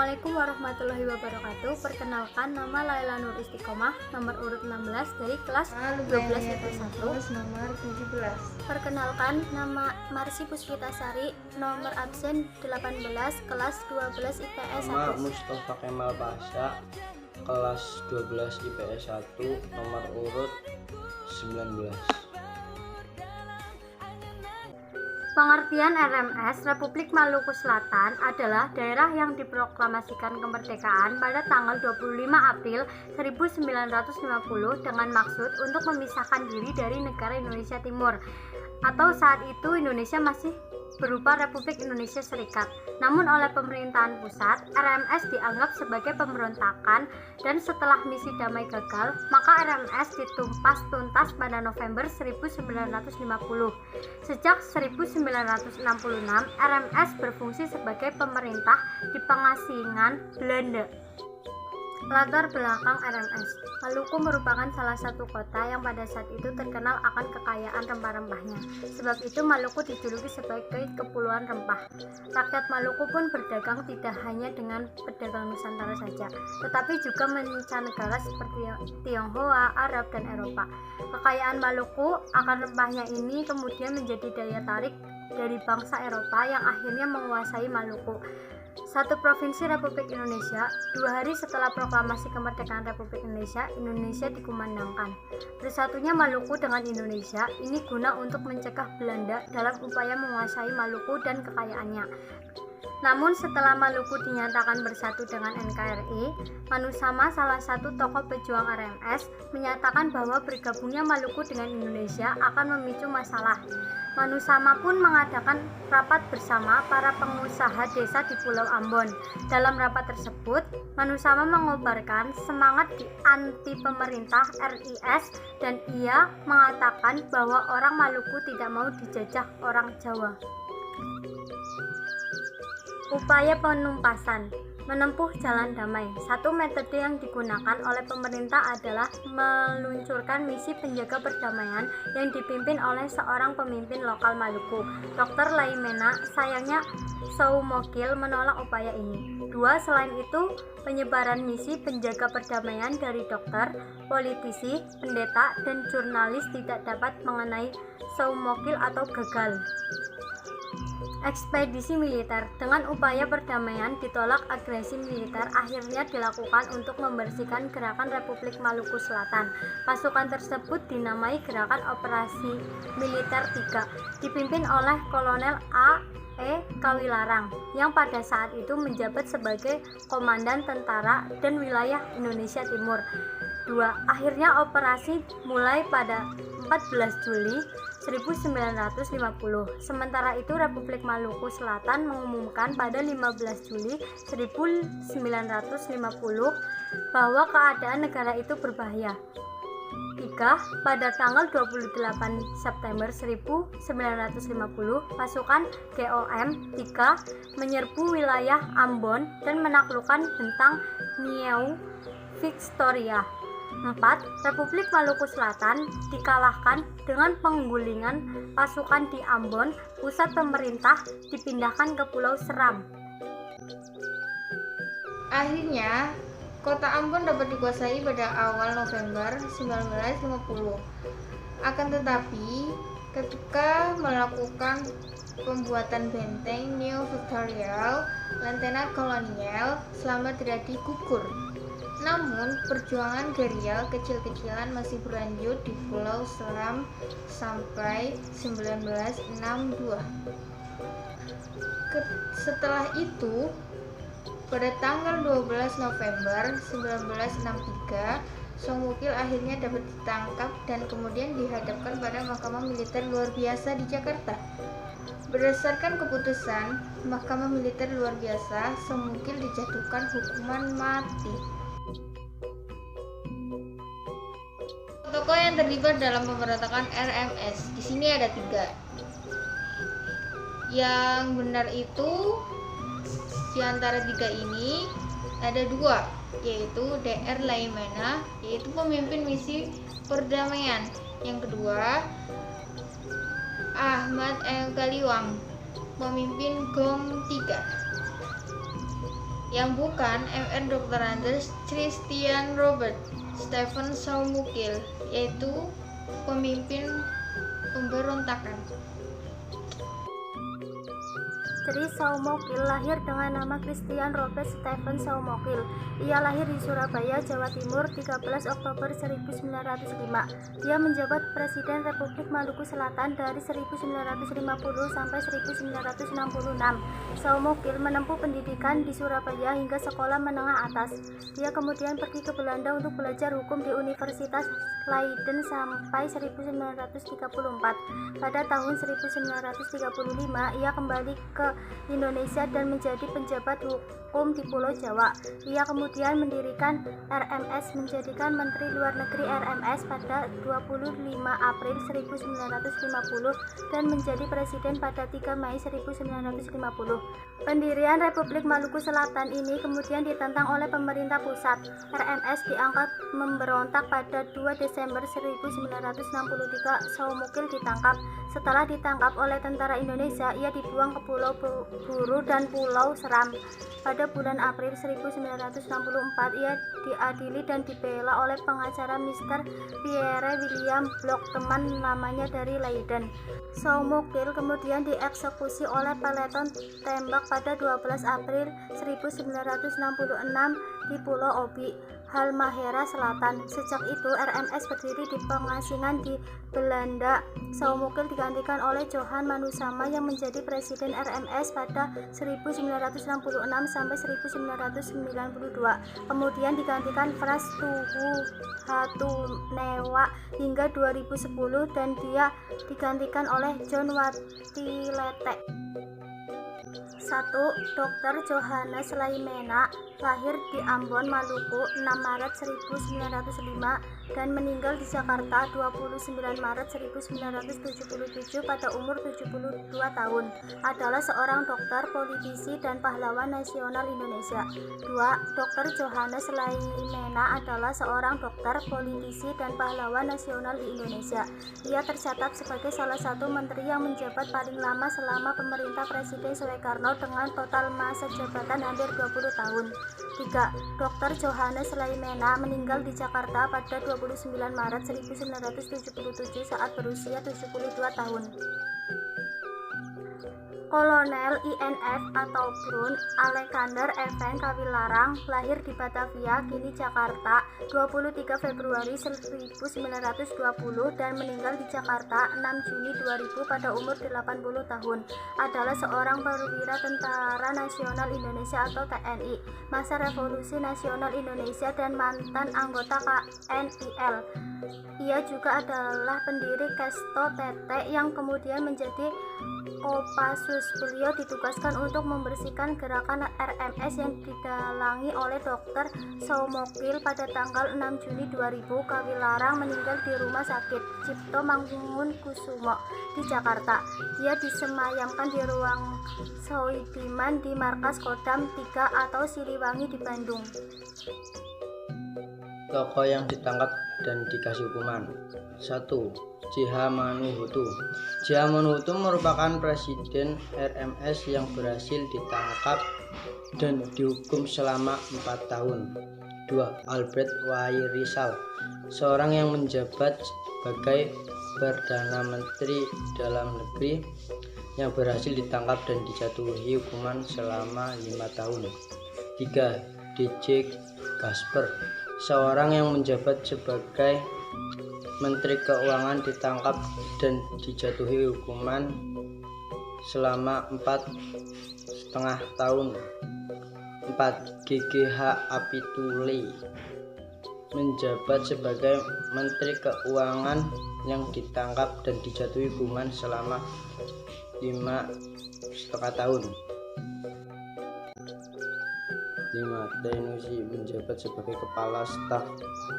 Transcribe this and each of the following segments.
Assalamualaikum warahmatullahi wabarakatuh. Perkenalkan, nama Laila Nur Istiqomah, nomor urut 16 dari kelas 12 IP1. Nomor 17. Perkenalkan, nama Marsi Puspitasari, nomor absen 18, kelas 12 IPS 1. Nama Mustafa Kemal Pasha, kelas 12 IPS 1, nomor urut 19. Pengertian RMS Republik Maluku Selatan adalah daerah yang diproklamasikan kemerdekaan pada tanggal 25 April 1950 dengan maksud untuk memisahkan diri dari negara Indonesia Timur, atau saat itu Indonesia masih berupa Republik Indonesia Serikat. Namun oleh pemerintahan pusat, RMS dianggap sebagai pemberontakan, dan setelah misi damai gagal, maka RMS ditumpas tuntas pada November 1950. Sejak 1966, RMS berfungsi sebagai pemerintah di pengasingan Belanda. Latar belakang RMS. Maluku merupakan salah satu kota yang pada saat itu terkenal akan kekayaan rempah-rempahnya. Sebab itu Maluku dijuluki sebagai Kepulauan Rempah. Rakyat Maluku pun berdagang tidak hanya dengan pedagang Nusantara saja, tetapi juga mancanegara seperti Tionghoa, Arab, dan Eropa. Kekayaan Maluku akan rempahnya ini kemudian menjadi daya tarik dari bangsa Eropa yang akhirnya menguasai Maluku, satu provinsi Republik Indonesia. 2 hari setelah proklamasi kemerdekaan Republik Indonesia, Indonesia dikumandangkan. Bersatunya Maluku dengan Indonesia ini guna untuk mencegah Belanda dalam upaya menguasai Maluku dan kekayaannya. Namun setelah Maluku dinyatakan bersatu dengan NKRI, Manusama, salah satu tokoh pejuang RMS, menyatakan bahwa bergabungnya Maluku dengan Indonesia akan memicu masalah. Manusama pun mengadakan rapat bersama para pengusaha desa di Pulau Ambon. Dalam rapat tersebut, Manusama mengobarkan semangat di anti pemerintah RIS, dan ia mengatakan bahwa orang Maluku tidak mau dijajah orang Jawa. Upaya penumpasan menempuh jalan damai. Satu metode yang digunakan oleh pemerintah adalah meluncurkan misi penjaga perdamaian yang dipimpin oleh seorang pemimpin lokal Maluku, Dr. Laimena. Sayangnya Soumogil menolak upaya ini. 2. Selain itu, penyebaran misi penjaga perdamaian dari dokter, politisi, pendeta, dan jurnalis tidak dapat mengenai Soumogil atau gagal. Ekspedisi militer. Dengan upaya perdamaian ditolak, agresi militer akhirnya dilakukan untuk membersihkan gerakan Republik Maluku Selatan. Pasukan tersebut dinamai Gerakan Operasi Militer 3, dipimpin oleh Kolonel A. E. Kawilarang, yang pada saat itu menjabat sebagai Komandan Tentara dan Wilayah Indonesia Timur. 2. Akhirnya operasi mulai pada 14 Juli 1950. Sementara itu Republik Maluku Selatan mengumumkan pada 15 Juli 1950 bahwa keadaan negara itu berbahaya. 3. Pada tanggal 28 September 1950, pasukan GOM 3 menyerbu wilayah Ambon dan menaklukkan Bentang Nieu Victoria. 4. Republik Maluku Selatan dikalahkan dengan penggulingan pasukan di Ambon. Pusat pemerintah dipindahkan ke Pulau Seram. Akhirnya, kota Ambon dapat dikuasai pada awal November 1950. Akan tetapi, ketika melakukan pembuatan benteng New Victoria, lentera kolonial selama terjadi gugur. Namun, perjuangan gerilya kecil-kecilan masih berlanjut di Pulau Seram sampai 1962. Setelah itu, pada tanggal 12 November 1963, Soumogil akhirnya dapat ditangkap dan kemudian dihadapkan pada Mahkamah Militer Luar Biasa di Jakarta. Berdasarkan keputusan Mahkamah Militer Luar Biasa, Soumogil dijatuhkan hukuman mati. Tokoh yang terlibat dalam pemberontakan RMS di sini ada 3. Yang benar itu di antara 3 ini ada 2, yaitu Dr. Laimena, yaitu pemimpin misi perdamaian. Yang kedua, Ahmad El Kaliwang, pemimpin GOM 3. Yang bukan Mr. Dr. Andes Christian Robert Stephen Saumukil, yaitu pemimpin pemberontakan. Tri Saumukil lahir dengan nama Christian Robert Stephen Saumukil. Ia lahir di Surabaya, Jawa Timur 13 Oktober 1905. Dia menjabat Presiden Republik Maluku Selatan dari 1950 sampai 1966. Saumukil menempuh pendidikan di Surabaya hingga sekolah menengah atas. Dia kemudian pergi ke Belanda untuk belajar hukum di Universitas Leiden sampai 1934. Pada tahun 1935 ia kembali ke Indonesia dan menjadi penjabat hukum di Pulau Jawa. Ia kemudian mendirikan RMS, menjadikan Menteri Luar Negeri RMS pada 25 April 1950 dan menjadi presiden pada 3 Mei 1950. Pendirian Republik Maluku Selatan ini kemudian ditentang oleh pemerintah pusat. RMS diangkat memberontak pada 2 Desember 1963. Saumukil ditangkap. Setelah ditangkap oleh tentara Indonesia, ia dibuang ke Pulau Buru dan Pulau Seram. Pada bulan April 1964, ia diadili dan dibela oleh pengacara Mr. Pierre William Bloch, teman lamanya dari Leiden. Saumukil kemudian dieksekusi oleh peleton tembak pada 12 April 1966 di Pulau Obi, Halmahera Selatan. Sejak itu RMS berdiri di pengasingan di Belanda. Saumukil digantikan oleh Johan Manusama yang menjadi presiden RMS pada 1966 sampai 1992. Kemudian digantikan Frans Tuhu Hatunewa hingga 2010 dan dia digantikan oleh John Watilete. 1. Dr. Johannes Laimena lahir di Ambon, Maluku 6 Maret 1905 dan meninggal di Jakarta 29 Maret 1977 pada umur 72 tahun. Adalah seorang dokter, politisi, dan pahlawan nasional Indonesia. 2. Dr. Johannes Laimena adalah seorang dokter, politisi, dan pahlawan nasional di Indonesia. Ia tercatat sebagai salah satu menteri yang menjabat paling lama selama pemerintah Presiden Soekarno dengan total masa jabatan hampir 20 tahun. 3. Dr. Johannes Laimena meninggal di Jakarta pada 29 Maret 1977 saat berusia 72 tahun. Kolonel INF atau Brun Alexander Even Kawilarang lahir di Batavia, kini Jakarta 23 Februari 1920 dan meninggal di Jakarta 6 Juni 2000 pada umur 80 tahun. Adalah seorang perwira Tentara Nasional Indonesia atau TNI masa Revolusi Nasional Indonesia dan mantan anggota KNIL. Ia juga adalah pendiri Kesto Tete yang kemudian menjadi Kopassus. Beliau ditugaskan untuk membersihkan gerakan RMS yang didalangi oleh Dr. Saumukil. Pada tanggal 6 Juni 2000, Kawilarang meninggal di Rumah Sakit Cipto Mangunkusumo di Jakarta. Dia disemayamkan di ruang Soidiman di Markas Kodam 3 atau Siliwangi di Bandung. Tokoh yang ditangkap dan dikasih hukuman. 1. J.H. Manuhutu. J.H. Manuhutu merupakan presiden RMS yang berhasil ditangkap dan dihukum selama 4 tahun. 2. Albert Wairisal, seorang yang menjabat sebagai Perdana Menteri Dalam Negeri yang berhasil ditangkap dan dijatuhi hukuman selama 5 tahun. 3. D.J. Gasper, seorang yang menjabat sebagai Menteri Keuangan ditangkap dan dijatuhi hukuman selama 4,5 tahun. 4. GGH Apitule, menjabat sebagai Menteri Keuangan yang ditangkap dan dijatuhi hukuman selama 5,5 tahun. 5. Teunusi, menjabat sebagai Kepala Staf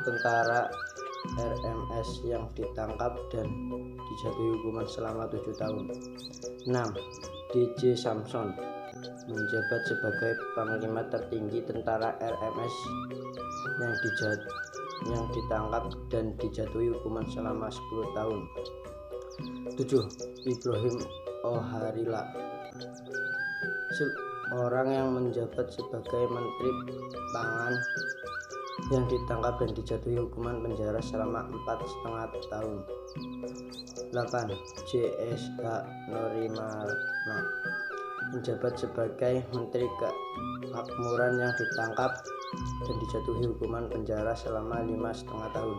Tentara RMS yang ditangkap dan dijatuhi hukuman selama 7 tahun. 6. D.J. Samson, menjabat sebagai Panglima Tertinggi Tentara RMS yang ditangkap dan dijatuhi hukuman selama 10 tahun. 7. Ibrahim Oharila, Orang yang menjabat sebagai Menteri Pangan yang ditangkap dan dijatuhi hukuman penjara selama 4,5 tahun. 8. JSH Norimana, menjabat sebagai Menteri Kemakmuran yang ditangkap dan dijatuhi hukuman penjara selama 5,5 tahun.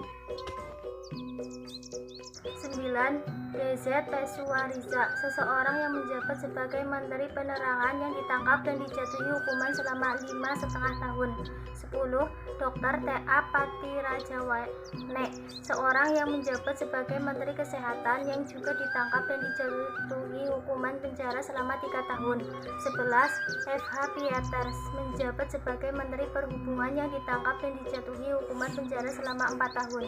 9. DZ Teswariza, seseorang yang menjabat sebagai Menteri Penerangan yang ditangkap dan dijatuhi hukuman selama 5,5 tahun. 10. Dr. T.A. Patirajawane, seorang yang menjabat sebagai Menteri Kesehatan yang juga ditangkap dan dijatuhi hukuman penjara selama 3 tahun. 11. F.H. Pieters, menjabat sebagai Menteri Perhubungan yang ditangkap dan dijatuhi hukuman penjara selama 4 tahun.